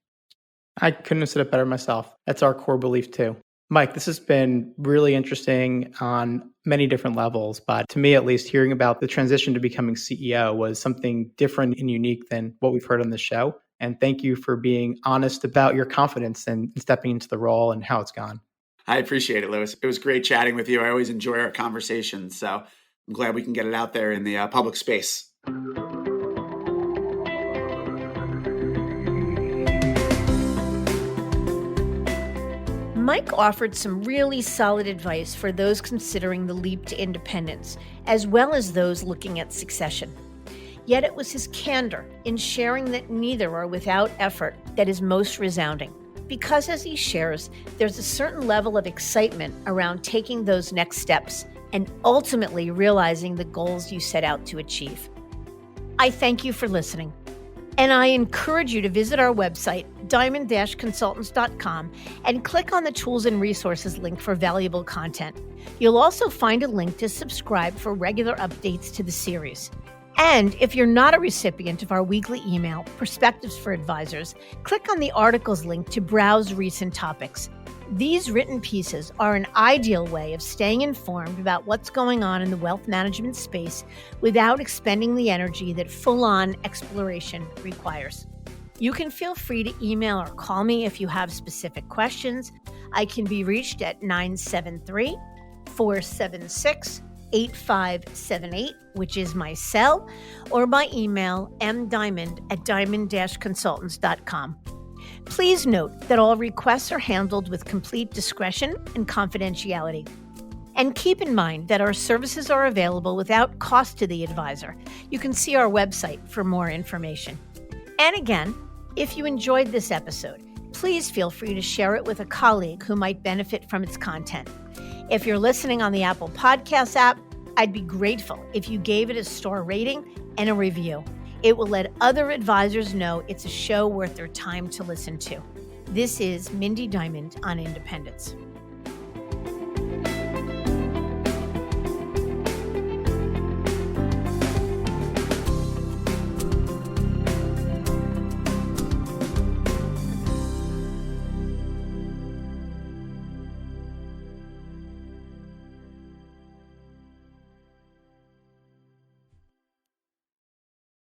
Speaker 2: I couldn't have said it better myself. That's our core belief too. Mike, this has been really interesting on many different levels, but to me at least, hearing about the transition to becoming CEO was something different and unique than what we've heard on the show. And thank you for being honest about your confidence and stepping into the role and how it's gone.
Speaker 3: I appreciate it, Lewis. It was great chatting with you. I always enjoy our conversations. So I'm glad we can get it out there in the public space.
Speaker 1: Mike offered some really solid advice for those considering the leap to independence, as well as those looking at succession. Yet it was his candor in sharing that neither are without effort that is most resounding. Because as he shares, there's a certain level of excitement around taking those next steps and ultimately realizing the goals you set out to achieve. I thank you for listening. And I encourage you to visit our website, diamond-consultants.com, and click on the Tools and Resources link for valuable content. You'll also find a link to subscribe for regular updates to the series. And if you're not a recipient of our weekly email, Perspectives for Advisors, click on the articles link to browse recent topics. These written pieces are an ideal way of staying informed about what's going on in the wealth management space without expending the energy that full-on exploration requires. You can feel free to email or call me if you have specific questions. I can be reached at 973-476-8578, which is my cell, or by email mdiamond@diamond-consultants.com. Please note that all requests are handled with complete discretion and confidentiality. And keep in mind that our services are available without cost to the advisor. You can see our website for more information. And again, if you enjoyed this episode, please feel free to share it with a colleague who might benefit from its content. If you're listening on the Apple Podcasts app, I'd be grateful if you gave it a star rating and a review. It will let other advisors know it's a show worth their time to listen to. This is Mindy Diamond on Independence.